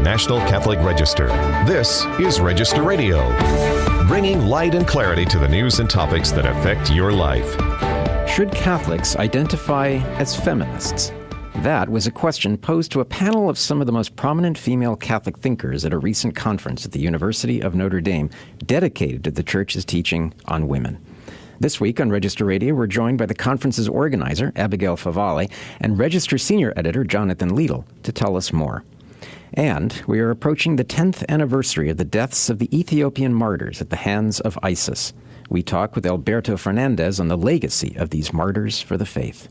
National Catholic Register. This is Register Radio, bringing light and clarity to the news and topics that affect your life. Should Catholics identify as feminists? That was a question posed to a panel of some of the most prominent female Catholic thinkers at a recent conference at the University of Notre Dame dedicated to the Church's teaching on women. This week on Register Radio, we're joined by the conference's organizer, Abigail Favale, and Register senior editor, Jonathan Liedl, to tell us more. And we are approaching the 10th anniversary of the deaths of the Ethiopian Martyrs at the hands of ISIS. We talk with Alberto Fernandez on the legacy of these martyrs for the faith.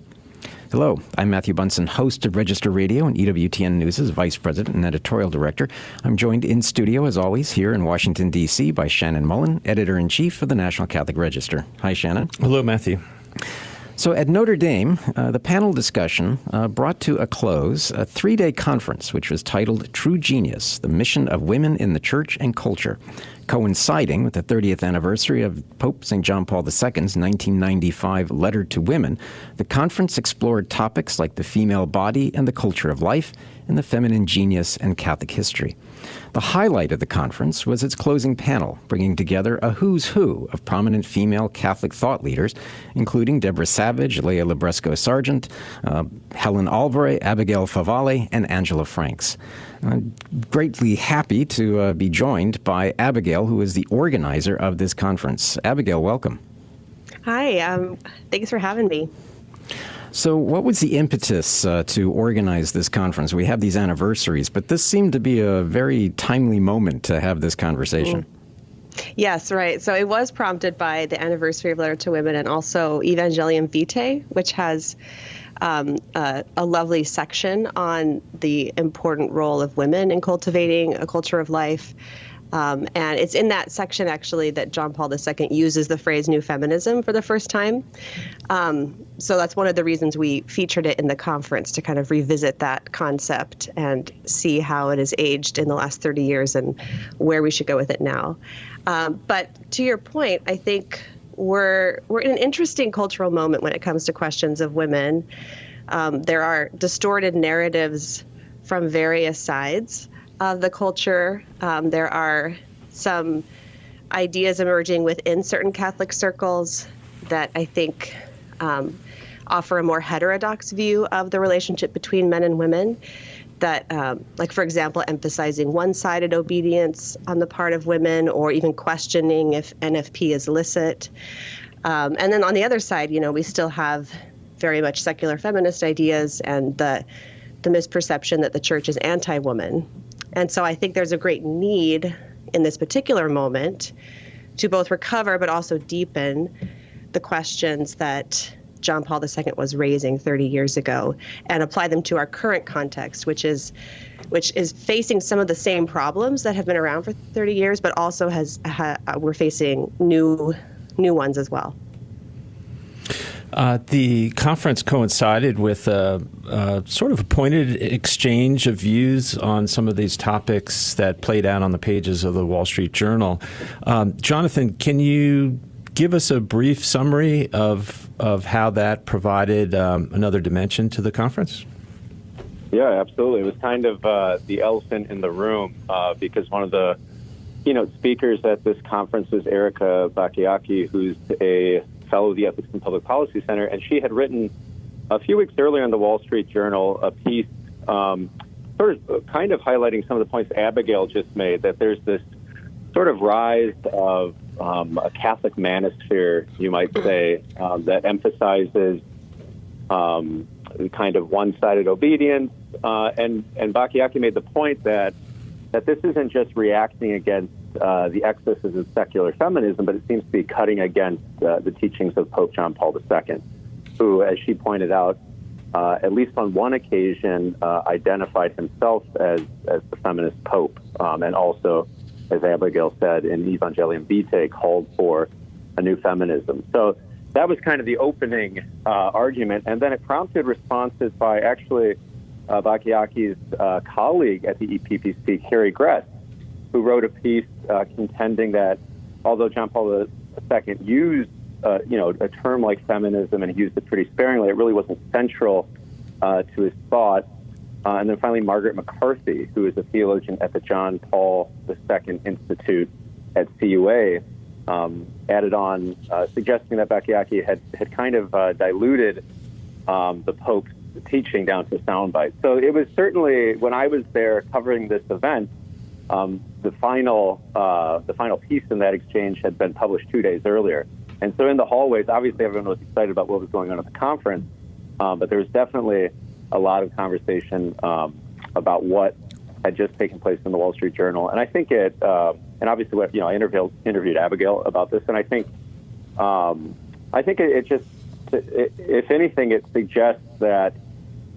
Hello, I'm Matthew Bunson, host of Register Radio and EWTN News' Vice President and Editorial Director. I'm joined in studio, as always, here in Washington, D.C. by Shannon Mullen, Editor-in-Chief of the National Catholic Register. Hi, Shannon. Hello, Matthew. So at Notre Dame, the panel discussion brought to a close a three-day conference, which was titled True Genius, the Mission of Women in the Church and Culture. Coinciding with the 30th anniversary of Pope St. John Paul II's 1995 letter to women, the conference explored topics like the female body and the culture of life and the feminine genius and Catholic history. The highlight of the conference was its closing panel, bringing together a who's who of prominent female Catholic thought leaders, including Deborah Savage, Leah Libresco-Sargent, Helen Alvarez, Abigail Favale, and Angela Franks. I'm greatly happy to be joined by Abigail, who is the organizer of this conference. Abigail, welcome. Hi, thanks for having me. So what was the impetus to organize this conference? We have these anniversaries, but this seemed to be a very timely moment to have this conversation. Yes, right. So it was prompted by the anniversary of Letter to Women and also Evangelium Vitae, which has a lovely section on the important role of women in cultivating a culture of life. And it's in that section, actually, that John Paul II uses the phrase new feminism for the first time. So that's one of the reasons we featured it in the conference, to kind of revisit that concept and see how it has aged in the last 30 years and where we should go with it now. But to your point, I think we're in an interesting cultural moment when it comes to questions of women. There are distorted narratives from various sides of the culture. There are some ideas emerging within certain Catholic circles that I think offer a more heterodox view of the relationship between men and women, that, like, for example, emphasizing one-sided obedience on the part of women, or even questioning if NFP is licit. And then on the other side, we still have very much secular feminist ideas and the misperception that the church is anti-woman. And so I think there's a great need in this particular moment to both recover but also deepen the questions that John Paul II was raising 30 years ago and apply them to our current context, which is facing some of the same problems that have been around for 30 years, but also we're facing new ones as well. The conference coincided with a sort of a pointed exchange of views on some of these topics that played out on the pages of the Wall Street Journal. Jonathan, can you give us a brief summary of how that provided another dimension to the conference? Yeah, absolutely. It was kind of the elephant in the room because one of the keynote speakers at this conference was Erika Bakiaki, who's a fellow of the Ethics and Public Policy Center, and she had written a few weeks earlier in the Wall Street Journal a piece sort of kind of highlighting some of the points Abigail just made, that there's this sort of rise of a Catholic manosphere, you might say, that emphasizes kind of one-sided obedience. And Bakiaki made the point that this isn't just reacting against the excesses of secular feminism, but it seems to be cutting against the teachings of Pope John Paul II, who, as she pointed out, at least on one occasion, identified himself as the feminist pope, and also, as Abigail said, in Evangelium Vitae, called for a new feminism. So that was kind of the opening argument, and then it prompted responses by actually Bakiaki's colleague at the EPPC, Carrie Gress, who wrote a piece contending that although John Paul II used a term like feminism, and he used it pretty sparingly, it really wasn't central to his thought. and then finally Margaret McCarthy, who is a theologian at the John Paul II Institute at CUA, added on, suggesting that Bacchiacchi had kind of diluted the Pope's teaching down to soundbite. So it was certainly, when I was there covering this event, the final piece in that exchange had been published 2 days earlier. And so in the hallways, obviously everyone was excited about what was going on at the conference, but there was definitely a lot of conversation about what had just taken place in the Wall Street Journal. And I think it, and obviously, I interviewed Abigail about this, and I think it just, if anything, it suggests that,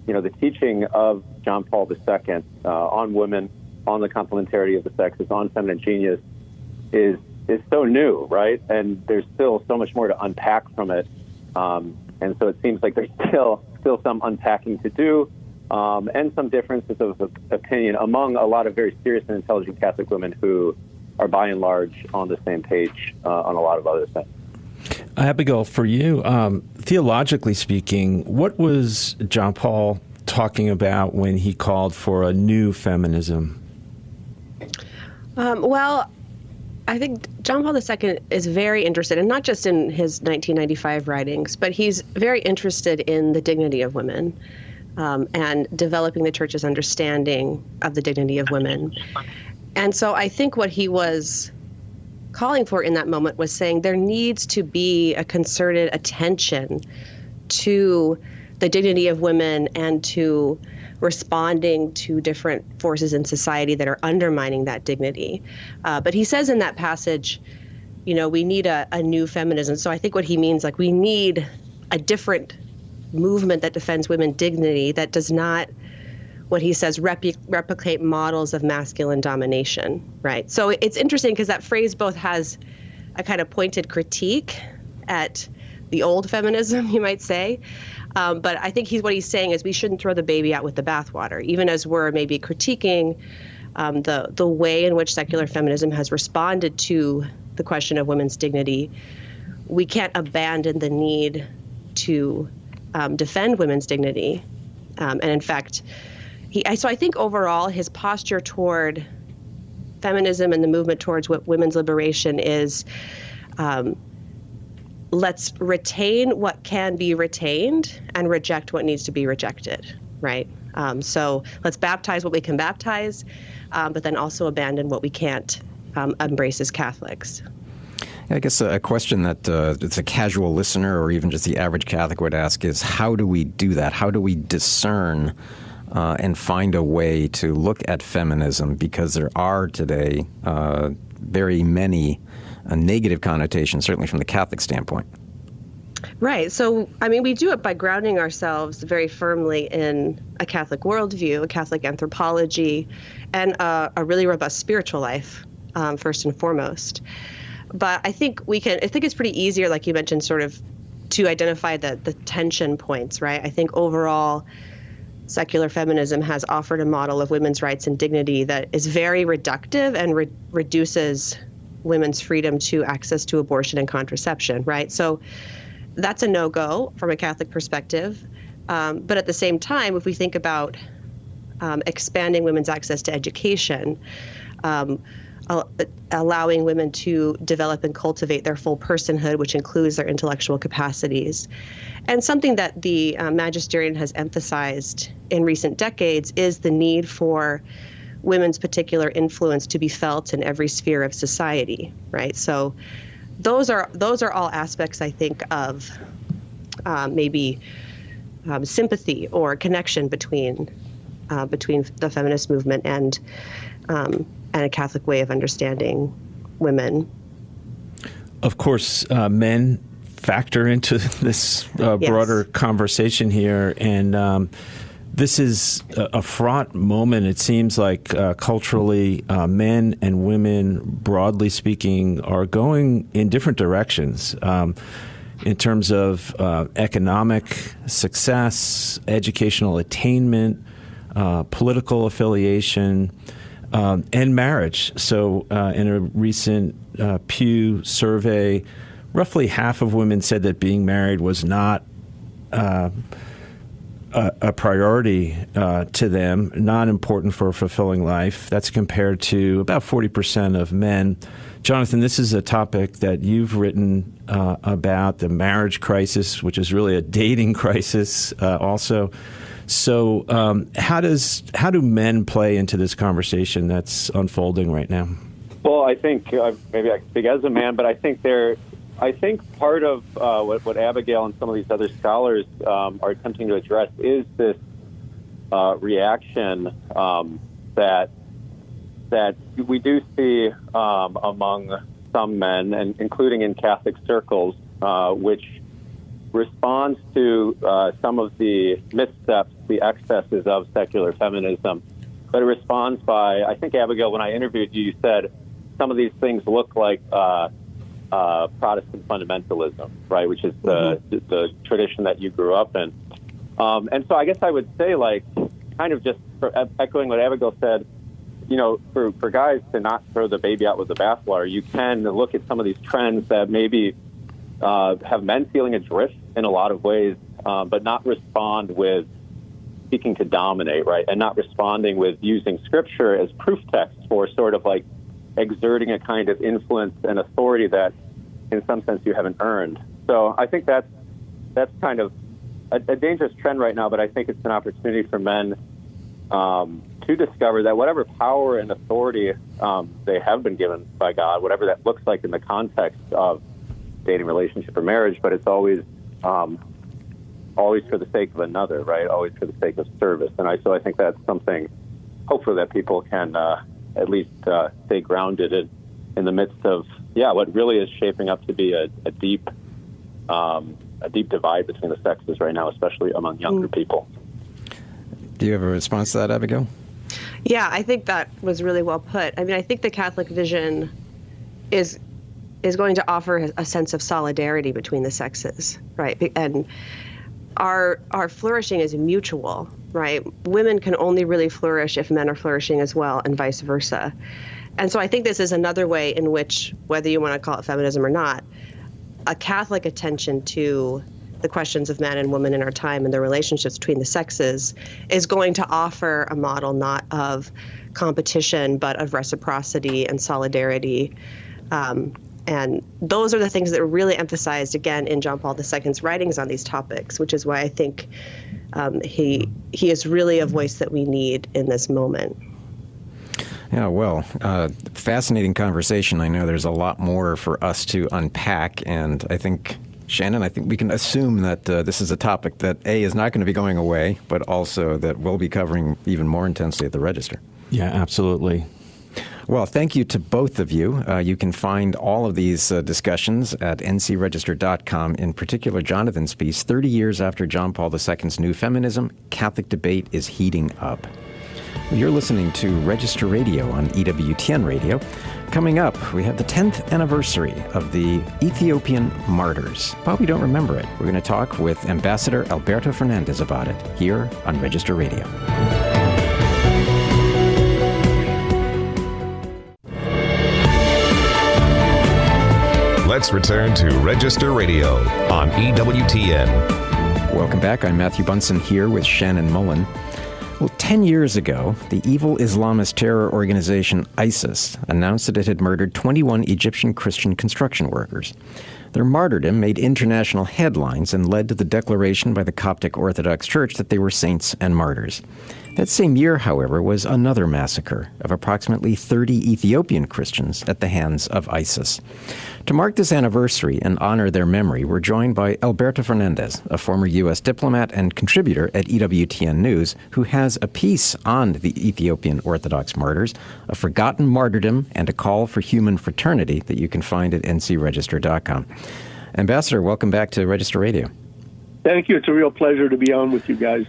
the teaching of John Paul II on women, on the complementarity of the sexes, on feminine genius is so new, right? And there's still so much more to unpack from it. And so it seems like there's still some unpacking to do, and some differences of opinion among a lot of very serious and intelligent Catholic women who are by and large on the same page on a lot of other things. Abigail, for you, theologically speaking, what was John Paul talking about when he called for a new feminism? Well, I think John Paul II is very interested, and not just in his 1995 writings, but he's very interested in the dignity of women and developing the Church's understanding of the dignity of women. And so I think what he was calling for in that moment was saying there needs to be a concerted attention to the dignity of women and to responding to different forces in society that are undermining that dignity. But he says in that passage, we need a new feminism. So I think what he means, we need a different movement that defends women's dignity, that does not, what he says, replicate models of masculine domination, right? So it's interesting because that phrase both has a kind of pointed critique at the old feminism, you might say. But I think what he's saying is we shouldn't throw the baby out with the bathwater, even as we're maybe critiquing the way in which secular feminism has responded to the question of women's dignity. We can't abandon the need to defend women's dignity. And in fact, so I think overall his posture toward feminism and the movement towards women's liberation is let's retain what can be retained and reject what needs to be rejected, right? So let's baptize what we can baptize, but then also abandon what we can't embrace as Catholics. I guess a question that it's a casual listener or even just the average Catholic would ask is, how do we do that? How do we discern and find a way to look at feminism? Because there are today very many negative connotations, certainly from the Catholic standpoint. Right. So, we do it by grounding ourselves very firmly in a Catholic worldview, a Catholic anthropology, and a really robust spiritual life, first and foremost. But I think it's pretty easier, like you mentioned, sort of to identify the tension points, right? I think overall, secular feminism has offered a model of women's rights and dignity that is very reductive and reduces women's freedom to access to abortion and contraception, right? So that's a no-go from a Catholic perspective. But at the same time, if we think about expanding women's access to education, allowing women to develop and cultivate their full personhood, which includes their intellectual capacities. And something that the magisterium has emphasized in recent decades is the need for women's particular influence to be felt in every sphere of society, right? So those are all aspects, I think, of maybe sympathy or connection between the feminist movement and a Catholic way of understanding women. Of course, men factor into this broader conversation here, and this is a fraught moment. It seems like culturally, men and women, broadly speaking, are going in different directions in terms of economic success, educational attainment, political affiliation, and marriage. So in a recent Pew survey, roughly half of women said that being married was not a priority to them, not important for a fulfilling life. That's compared to about 40% of men. Jonathan, this is a topic that you've written about, the marriage crisis, which is really a dating crisis also. So how do men play into this conversation that's unfolding right now? Well, I think maybe I can speak as a man, but I think part of what Abigail and some of these other scholars are attempting to address is this reaction that we do see among some men, and including in Catholic circles, which responds to some of the missteps, the excesses of secular feminism. But it responds by, I think, Abigail, when I interviewed you, you said some of these things look like Protestant fundamentalism, right, which is the tradition that you grew up in. And so I guess I would say, like, kind of just echoing what Abigail said, you know, for guys to not throw the baby out with the bathwater, you can look at some of these trends that maybe have men feeling adrift in a lot of ways, but not respond with seeking to dominate, right, and not responding with using Scripture as proof text for sort of like exerting a kind of influence and authority that, in some sense, you haven't earned. So I think that's kind of a dangerous trend right now, but I think it's an opportunity for men to discover that whatever power and authority they have been given by God, whatever that looks like in the context of dating, relationship, or marriage, but it's always for the sake of another, right? Always for the sake of service. And so I think that's something, hopefully, that people can at least stay grounded in the midst of, what really is shaping up to be a deep divide between the sexes right now, especially among younger people. Do you have a response to that, Abigail? Yeah, I think that was really well put. I mean, I think the Catholic vision is going to offer a sense of solidarity between the sexes, right? And our flourishing is mutual, right? Women can only really flourish if men are flourishing as well, and vice versa. And so I think this is another way in which, whether you want to call it feminism or not, a Catholic attention to the questions of man and woman in our time and the relationships between the sexes is going to offer a model not of competition, but of reciprocity and solidarity. And those are the things that are really emphasized, again, in John Paul II's writings on these topics, which is why I think he is really a voice that we need in this moment. Yeah, well, fascinating conversation. I know there's a lot more for us to unpack, and I think, Shannon, we can assume that this is a topic that, A, is not going to be going away, but also that we'll be covering even more intensely at the Register. Yeah, absolutely. Well, thank you to both of you. You can find all of these discussions at ncregister.com, in particular Jonathan's piece, 30 years after John Paul II's New Feminism, Catholic Debate is Heating Up. Well, you're listening to Register Radio on EWTN Radio. Coming up, we have the 10th anniversary of the Ethiopian Martyrs. Probably don't remember it. We're going to talk with Ambassador Alberto Fernandez about it here on Register Radio. Let's return to Register Radio on EWTN. Welcome back. I'm Matthew Bunson here with Shannon Mullen. Well, 10 years ago, the evil Islamist terror organization ISIS announced that it had murdered 21 Egyptian Christian construction workers. Their martyrdom made international headlines and led to the declaration by the Coptic Orthodox Church that they were saints and martyrs. That same year, however, was another massacre of approximately 30 Ethiopian Christians at the hands of ISIS. To mark this anniversary and honor their memory, we're joined by Alberto Fernandez, a former U.S. diplomat and contributor at EWTN News, who has a piece on the Ethiopian Orthodox martyrs, a forgotten martyrdom, and a call for human fraternity that you can find at ncregister.com. Ambassador, welcome back to Register Radio. Thank you. It's a real pleasure to be on with you guys.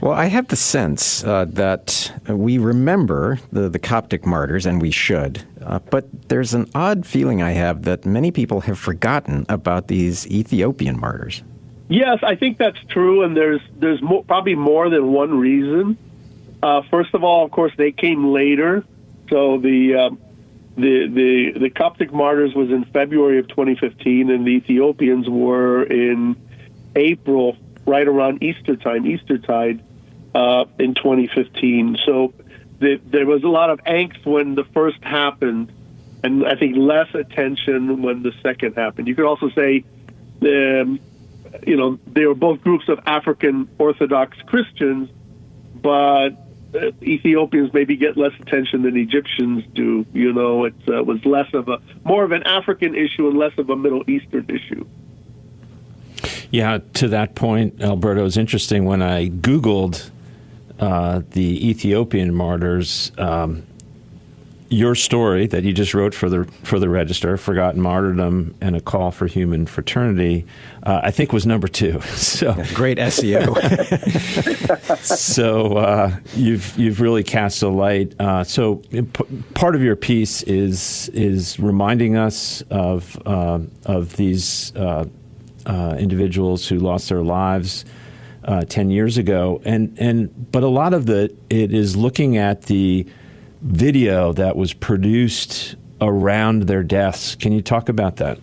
Well, I have the sense that we remember the Coptic martyrs, and we should, but there's an odd feeling I have that many people have forgotten about these Ethiopian martyrs. Yes, I think that's true, and there's probably more than one reason. First of all, of course, they came later. So the Coptic martyrs was in February of 2015, and the Ethiopians were in April right around Eastertide in 2015. So there was a lot of angst when the first happened, and I think less attention when the second happened. You could also say, they were both groups of African Orthodox Christians, but Ethiopians maybe get less attention than Egyptians do. It was more of an African issue and less of a Middle Eastern issue. Yeah, to that point, Alberto, it was interesting when I Googled the Ethiopian Martyrs. Your story that you just wrote for the Register, Forgotten Martyrdom and a Call for Human Fraternity, I think was number 2. So great SEO. So you've really cast a light. So part of your piece is reminding us of these individuals who lost their lives 10 years ago, but a lot of it is looking at the video that was produced around their deaths. Can you talk about that?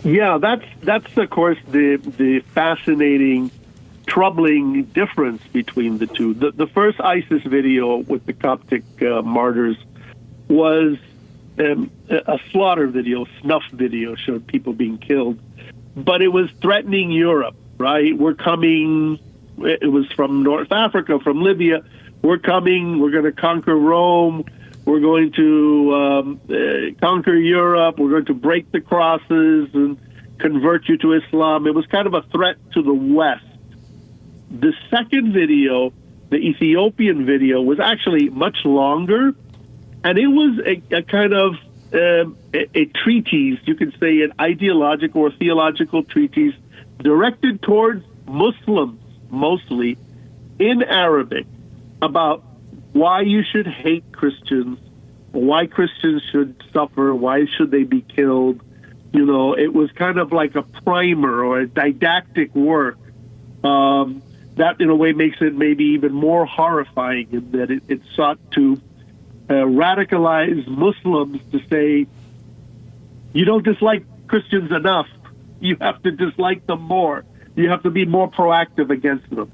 Yeah, that's of course the fascinating, troubling difference between the two. The first ISIS video with the Coptic martyrs was a slaughter video, snuff video, showed people being killed, but it was threatening Europe. Right, we're coming. It was from North Africa, from Libya. We're coming. We're going to conquer Rome. We're going to conquer Europe. We're going to break the crosses and convert you to Islam. It was kind of a threat to the West. The second video, the Ethiopian video, was actually much longer, and it was a kind of a treatise, you could say, an ideological or theological treatise directed towards Muslims, mostly, in Arabic, about why you should hate Christians, why Christians should suffer, why should they be killed. It was kind of like a primer or a didactic work that, in a way, makes it maybe even more horrifying in that it sought to radicalize Muslims to say, you don't dislike Christians enough. You have to dislike them more. You have to be more proactive against them.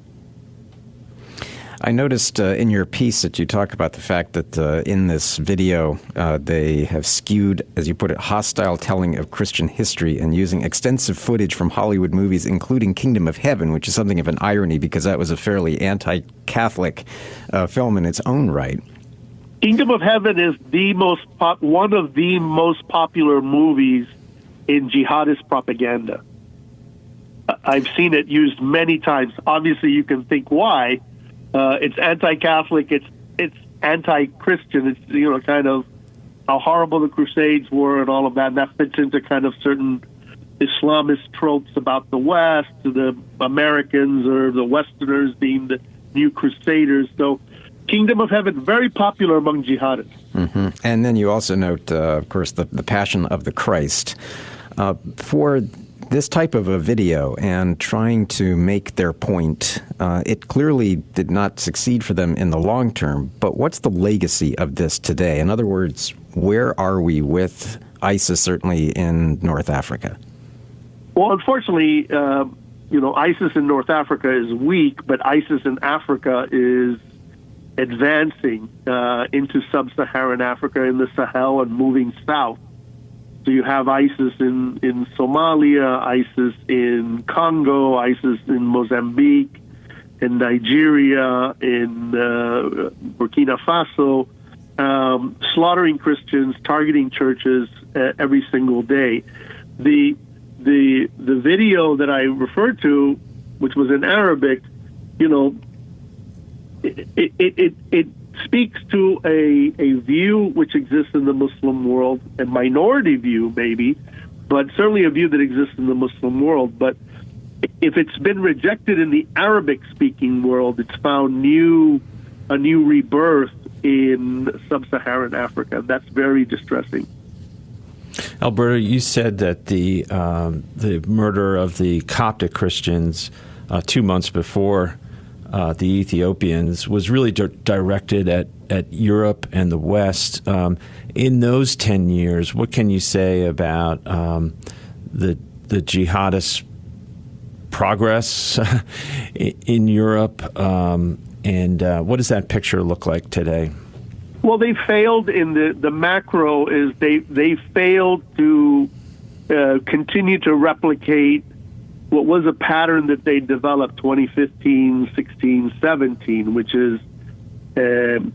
I noticed in your piece that you talk about the fact that in this video they have skewed, as you put it, hostile telling of Christian history and using extensive footage from Hollywood movies, including Kingdom of Heaven, which is something of an irony because that was a fairly anti-Catholic film in its own right. Kingdom of Heaven is one of the most popular movies in jihadist propaganda. I've seen it used many times. Obviously, you can think why. It's anti-Catholic. It's anti-Christian. It's kind of how horrible the Crusades were and all of that. And that fits into kind of certain Islamist tropes about the West, the Americans or the Westerners being the new Crusaders. So, Kingdom of Heaven, very popular among jihadists. Mm-hmm. And then you also note, of course, the Passion of the Christ. For this type of a video and trying to make their point, it clearly did not succeed for them in the long term. But what's the legacy of this today? In other words, where are we with ISIS, certainly in North Africa? Well, unfortunately, ISIS in North Africa is weak, but ISIS in Africa is advancing into sub-Saharan Africa in the Sahel and moving south. So you have ISIS in Somalia, ISIS in Congo, ISIS in Mozambique, in Nigeria, in Burkina Faso, slaughtering Christians, targeting churches every single day. The video that I referred to, which was in Arabic, it speaks to a view which exists in the Muslim world, a minority view maybe, but certainly a view that exists in the Muslim world. But if it's been rejected in the Arabic-speaking world, it's found a new rebirth in sub-Saharan Africa. That's very distressing. Alberto, you said that the murder of the Coptic Christians 2 months before the Ethiopians was really directed at Europe and the West. In those 10 years, what can you say about the jihadist progress in Europe? And what does that picture look like today? Well, they failed in the macro is they failed to continue to replicate what was a pattern that they developed 2015, 16, 17, which is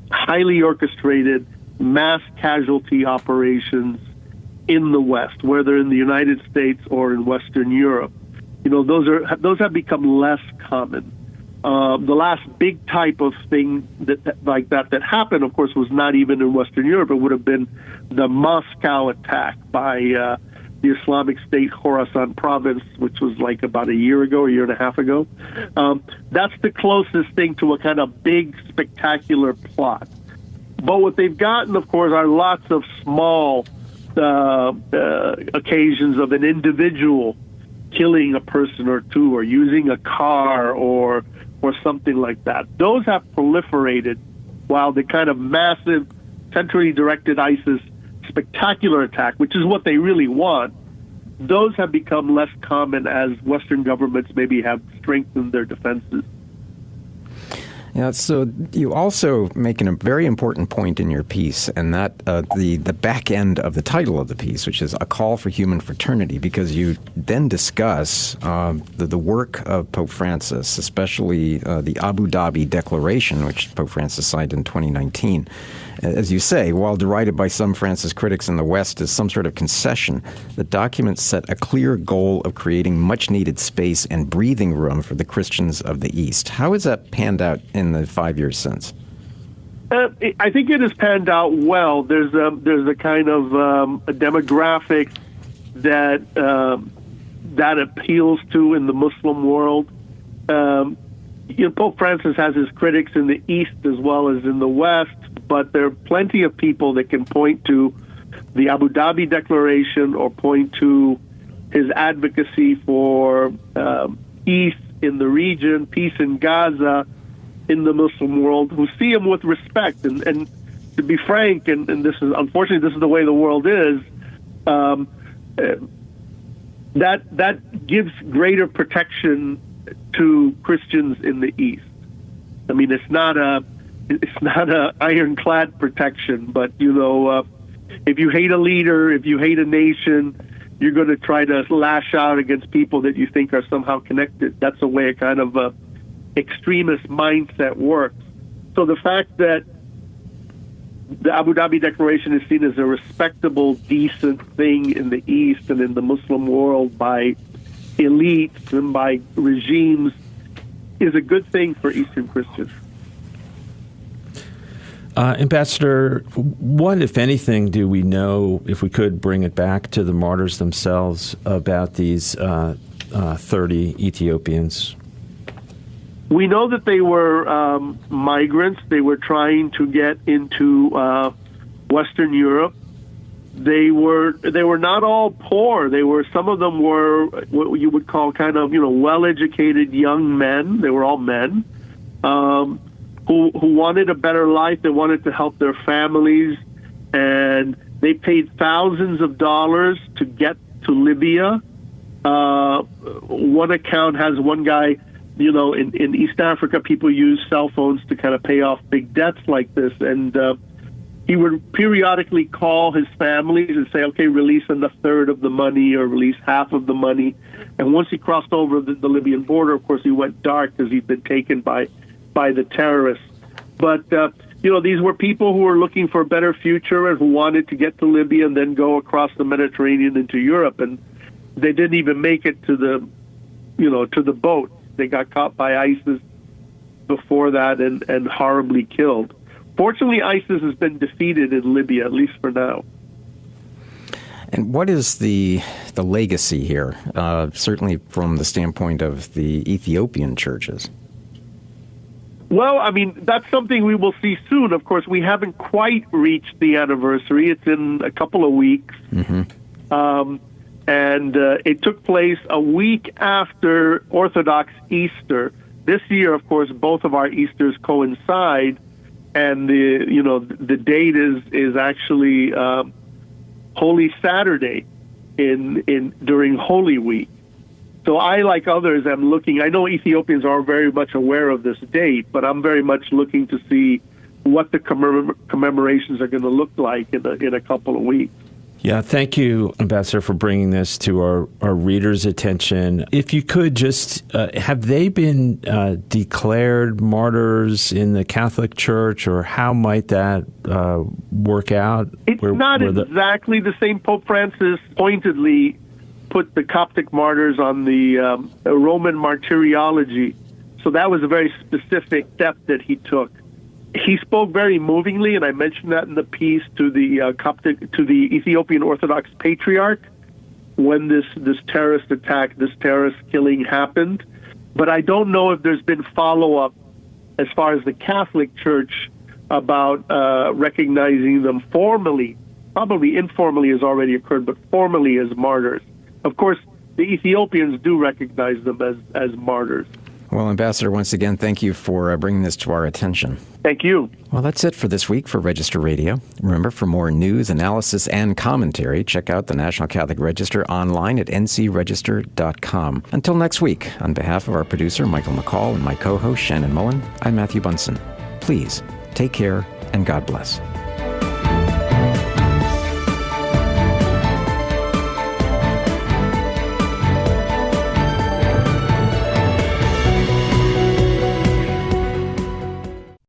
highly orchestrated mass casualty operations in the West, whether in the United States or in Western Europe. Those have become less common. The last big type of thing that happened, of course, was not even in Western Europe. It would have been the Moscow attack by the Islamic State Khorasan province, which was like about a year and a half ago. That's the closest thing to a kind of big, spectacular plot. But what they've gotten, of course, are lots of small occasions of an individual killing a person or two, or using a car, or something like that. Those have proliferated, while the kind of massive, centrally directed ISIS spectacular attack, which is what they really want, those have become less common as Western governments maybe have strengthened their defenses. Yeah, so you also make a very important point in your piece, and that the back end of the title of the piece, which is A Call for Human Fraternity, because you then discuss the work of Pope Francis, especially the Abu Dhabi Declaration, which Pope Francis signed in 2019. As you say, while derided by some Francis critics in the West as some sort of concession, the document set a clear goal of creating much-needed space and breathing room for the Christians of the East. How has that panned out in the 5 years since? I think it has panned out well. There's a kind of a demographic that appeals to in the Muslim world. Pope Francis has his critics in the East as well as in the West, but there are plenty of people that can point to the Abu Dhabi Declaration or point to his advocacy for peace in the region, peace in Gaza, in the Muslim world, who see him with respect. And to be frank, and this is unfortunately this is the way the world is, that gives greater protection to Christians in the East. I mean, it's not a ironclad protection, but if you hate a leader, if you hate a nation, you're going to try to lash out against people that you think are somehow connected. That's the way a kind of extremist mindset works. So the fact that the Abu Dhabi Declaration is seen as a respectable, decent thing in the East and in the Muslim world by elites and by regimes is a good thing for Eastern Christians. Ambassador, what, if anything, do we know, if we could bring it back to the martyrs themselves, about these 30 Ethiopians? We know that they were migrants. They were trying to get into Western Europe. They were not all poor. Some of them were what you would call kind of well-educated young men. They were all men who wanted a better life. They wanted to help their families, and they paid thousands of dollars to get to Libya. One account has one guy. In East Africa, people use cell phones to kind of pay off big debts like this, and he would periodically call his families and say, okay, release a third of the money or release half of the money. And once he crossed over the Libyan border, of course, he went dark because he'd been taken by the terrorists. But, these were people who were looking for a better future and who wanted to get to Libya and then go across the Mediterranean into Europe. And they didn't even make it to the boat. They got caught by ISIS before that and horribly killed. Fortunately, ISIS has been defeated in Libya, at least for now. And what is the legacy here, certainly from the standpoint of the Ethiopian churches? Well, I mean, that's something we will see soon. Of course, we haven't quite reached the anniversary. It's in a couple of weeks. Mm-hmm. And it took place a week after Orthodox Easter. This year, of course, both of our Easters coincide, and the date is actually Holy Saturday during Holy Week. So I, like others, am looking. I know Ethiopians are very much aware of this date, but I'm very much looking to see what the commemorations are going to look like in a couple of weeks. Yeah, thank you, Ambassador, for bringing this to our readers' attention. If you could just, have they been declared martyrs in the Catholic Church, or how might that work out? It's not exactly the same. Pope Francis pointedly put the Coptic martyrs on the Roman martyrology. So that was a very specific step that he took. He spoke very movingly, and I mentioned that in the piece, to the the Ethiopian Orthodox Patriarch when this terrorist attack, this terrorist killing happened. But I don't know if there's been follow-up as far as the Catholic Church about recognizing them formally. Probably informally has already occurred, but formally as martyrs. Of course, the Ethiopians do recognize them as martyrs. Well, Ambassador, once again, thank you for bringing this to our attention. Thank you. Well, that's it for this week for Register Radio. Remember, for more news, analysis, and commentary, check out the National Catholic Register online at ncregister.com. Until next week, on behalf of our producer, Michael McCall, and my co-host, Shannon Mullen, I'm Matthew Bunson. Please, take care, and God bless.